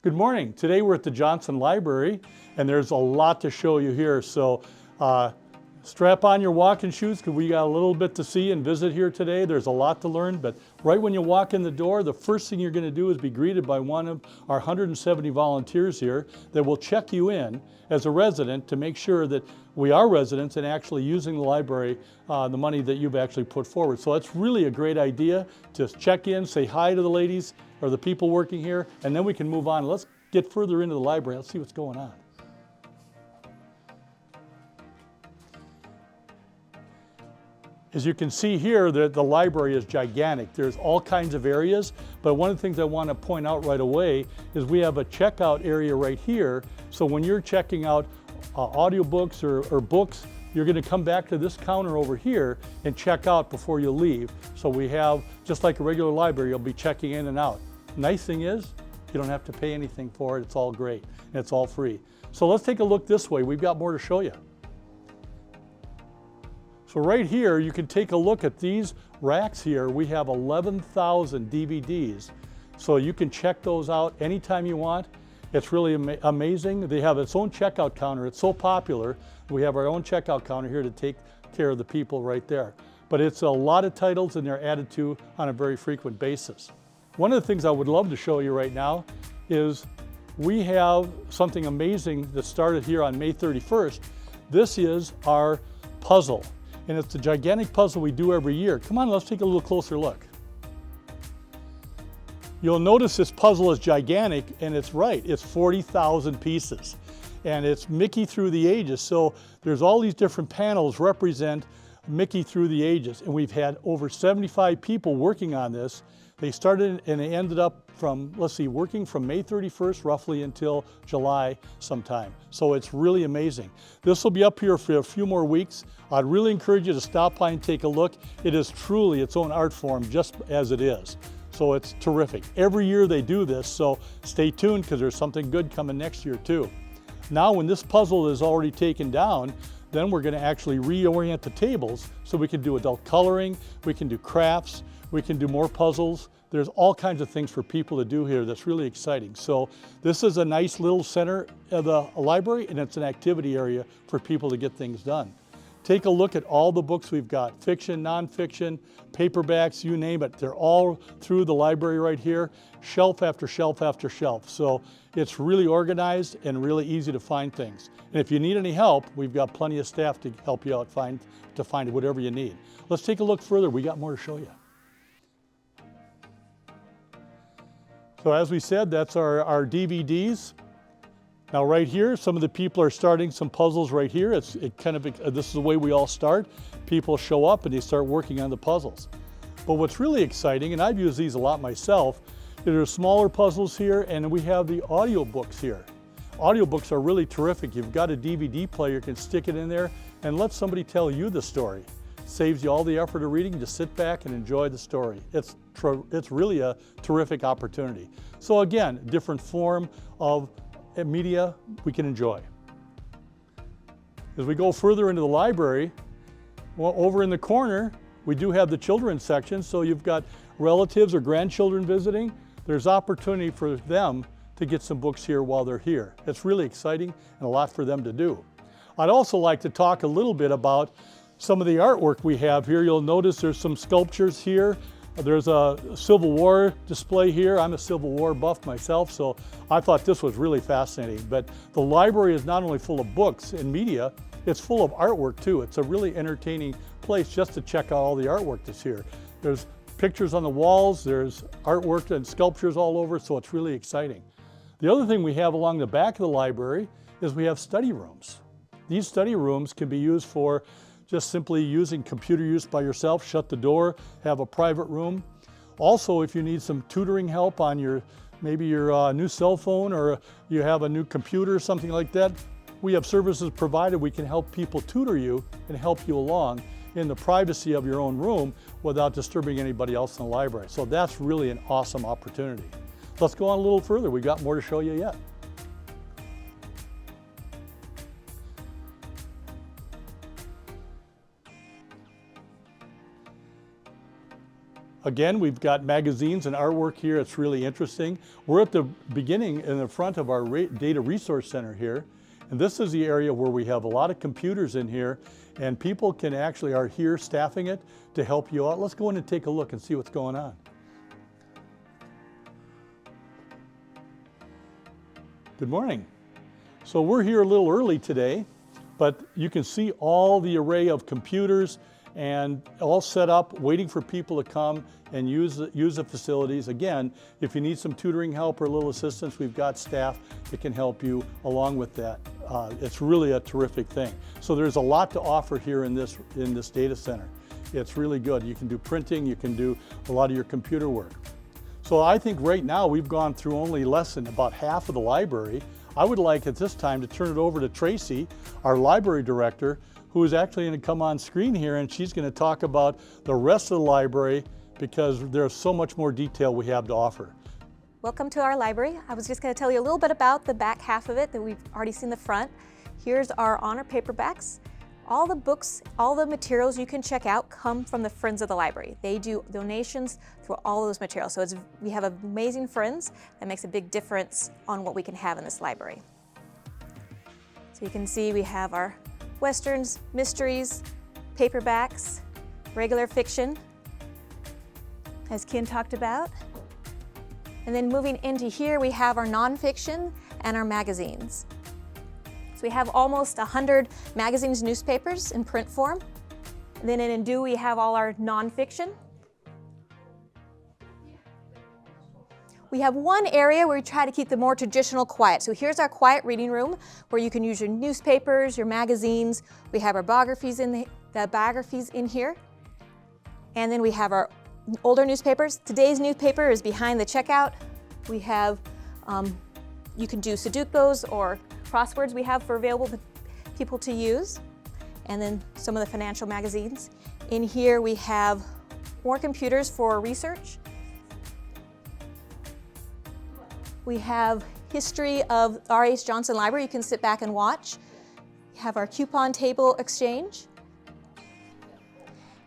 Good morning. Today we're at the Johnson Library and there's a lot to show you here. So strap on your walking shoes because we got a little bit to see and visit here today. There's a lot to learn, but right when you walk in the door, the first thing you're going to do is be greeted by one of our 170 volunteers here that will check you in as a resident to make sure that we are residents and actually using the library, the money that you've actually put forward. So it's really a great idea to check in, say hi to the ladies or the people working here, and then we can move on. Let's get further into the library. Let's see what's going on. As you can see here, the library is gigantic. There's all kinds of areas, but one of the things I want to point out right away is we have a checkout area right here. So when you're checking out audiobooks or books, you're going to come back to this counter over here and check out before you leave. So we have, just like a regular library, you'll be checking in and out. Nice thing is, you don't have to pay anything for it. It's all great, and it's all free. So let's take a look this way. We've got more to show you. So right here, you can take a look at these racks here. We have 11,000 DVDs. So you can check those out anytime you want. It's really amazing. They have its own checkout counter. It's so popular. We have our own checkout counter here to take care of the people right there. But it's a lot of titles and they're added to on a very frequent basis. One of the things I would love to show you right now is we have something amazing that started here on May 31st. This is our puzzle. And it's a gigantic puzzle we do every year. Come on, let's take a little closer look. You'll notice this puzzle is gigantic, and it's right. It's 40,000 pieces. And it's Mickey through the ages. So there's all these different panels represent Mickey through the ages. And we've had over 75 people working on this. They started and they ended up from, let's see, working from May 31st roughly until July sometime. So it's really amazing. This will be up here for a few more weeks. I'd really encourage you to stop by and take a look. It is truly its own art form just as it is. So it's terrific. Every year they do this, so stay tuned because there's something good coming next year too. Now when this puzzle is already taken down, then we're going to actually reorient the tables so we can do adult coloring, we can do crafts, we can do more puzzles. There's all kinds of things for people to do here that's really exciting. So this is a nice little center of the library, and it's an activity area for people to get things done. Take a look at all the books we've got, fiction, nonfiction, paperbacks, you name it. They're all through the library right here, shelf after shelf after shelf. So it's really organized and really easy to find things. And if you need any help, we've got plenty of staff to help you out to find whatever you need. Let's take a look further. We got more to show you. So as we said, that's our DVDs. Now right here, some of the people are starting some puzzles right here. this is the way we all start. People show up and they start working on the puzzles. But what's really exciting, and I've used these a lot myself, there's smaller puzzles here, and we have the audiobooks here. Audiobooks are really terrific. You've got a DVD player, you can stick it in there and let somebody tell you the story. Saves you all the effort of reading, just sit back and enjoy the story. It's really a terrific opportunity. So again, different form of media we can enjoy. As we go further into the library, well, over in the corner, we do have the children's section. So you've got relatives or grandchildren visiting. There's opportunity for them to get some books here while they're here. It's really exciting and a lot for them to do. I'd also like to talk a little bit about some of the artwork we have here. You'll notice there's some sculptures here. There's a Civil War display here. I'm a Civil War buff myself, so I thought this was really fascinating. But the library is not only full of books and media, it's full of artwork too. It's a really entertaining place just to check out all the artwork that's here. There's pictures on the walls, there's artwork and sculptures all over, so it's really exciting. The other thing we have along the back of the library is we have study rooms. These study rooms can be used for just simply using computer use by yourself, shut the door, have a private room. Also, if you need some tutoring help on maybe your new cell phone or you have a new computer or something like that, we have services provided. We can help people tutor you and help you along in the privacy of your own room without disturbing anybody else in the library. So that's really an awesome opportunity. Let's go on a little further. We've got more to show you yet. Again, we've got magazines and artwork here. It's really interesting. We're at the beginning in the front of our Data Resource Center here. And this is the area where we have a lot of computers in here, and people can actually are here staffing it to help you out. Let's go in and take a look and see what's going on. Good morning. So we're here a little early today, but you can see all the array of computers and all set up, waiting for people to come and use the facilities. Again, if you need some tutoring help or a little assistance, we've got staff that can help you along with that. It's really a terrific thing. So there's a lot to offer here in this data center. It's really good. You can do printing, you can do a lot of your computer work. So I think right now we've gone through only less than about half of the library. I would like at this time to turn it over to Tracy, our library director, who is actually going to come on screen here, and she's going to talk about the rest of the library because there's so much more detail we have to offer. Welcome to our library. I was just going to tell you a little bit about the back half of it that we've already seen the front. Here's our honor paperbacks. All the books, all the materials you can check out come from the Friends of the Library. They do donations for all of those materials. So we have amazing friends that makes a big difference on what we can have in this library. So you can see we have our Westerns, mysteries, paperbacks, regular fiction, as Ken talked about. And then moving into here, we have our nonfiction and our magazines. So we have almost 100 magazines, newspapers in print form. And then in Indue, we have all our nonfiction. We have one area where we try to keep the more traditional quiet. So here's our quiet reading room where you can use your newspapers, your magazines. We have our biographies in here. And then we have our older newspapers. Today's newspaper is behind the checkout. We have, you can do Sudokus or crosswords we have for available to people to use. And then some of the financial magazines. In here we have more computers for research. We have history of R.H. Johnson Library. You can sit back and watch. We have our coupon table exchange.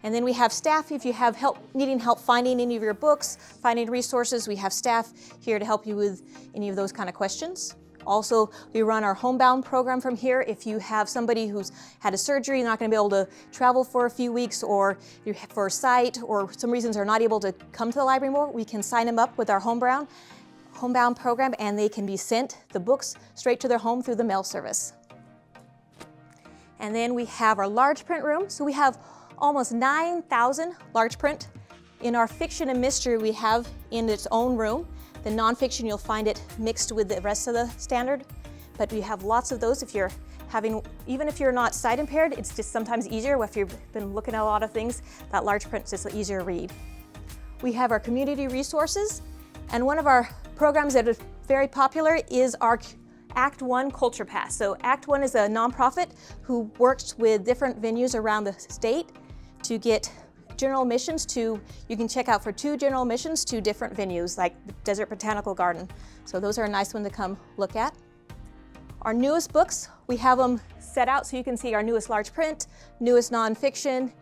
And then we have staff if you have needing help finding any of your books, finding resources. We have staff here to help you with any of those kind of questions. Also, we run our homebound program from here. If you have somebody who's had a surgery, not going to be able to travel for a few weeks, or you're for sight, or some reasons are not able to come to the library more, we can sign them up with our homebound program, and they can be sent the books straight to their home through the mail service. And then we have our large print room. So we have almost 9,000 large print. In our fiction and mystery, we have in its own room. The nonfiction, you'll find it mixed with the rest of the standard, but we have lots of those. If you're even if you're not sight impaired, it's just sometimes easier. If you've been looking at a lot of things, that large print is just easier to read. We have our community resources, and one of our programs that is very popular is our Act One Culture Pass. So Act One is a nonprofit who works with different venues around the state to get general admissions you can check out for 2 general admissions to different venues like the Desert Botanical Garden. So those are a nice one to come look at. Our newest books, we have them set out so you can see our newest large print, newest nonfiction,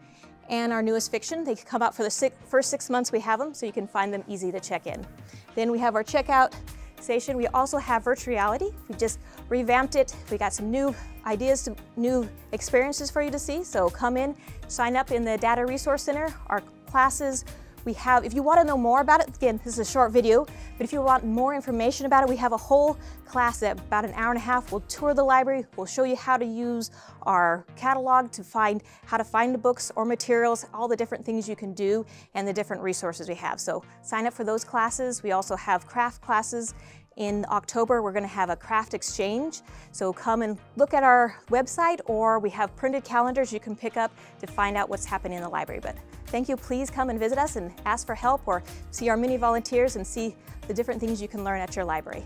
and our newest fiction. They come out for the first 6 months we have them, so you can find them easy to check in. Then we have our checkout station. We also have virtual reality. We just revamped it. We got some new ideas, new experiences for you to see. So come in, sign up in the Data Resource Center. Our classes we have, if you want to know more about it, again, this is a short video, but if you want more information about it, we have a whole class at about an hour and a half. We'll tour the library. We'll show you how to use our catalog to find how to find the books or materials, all the different things you can do, and the different resources we have. So sign up for those classes. We also have craft classes. In October, we're going to have a craft exchange. So come and look at our website, or we have printed calendars you can pick up to find out what's happening in the library. But thank you. Please come and visit us and ask for help, or see our mini volunteers and see the different things you can learn at your library.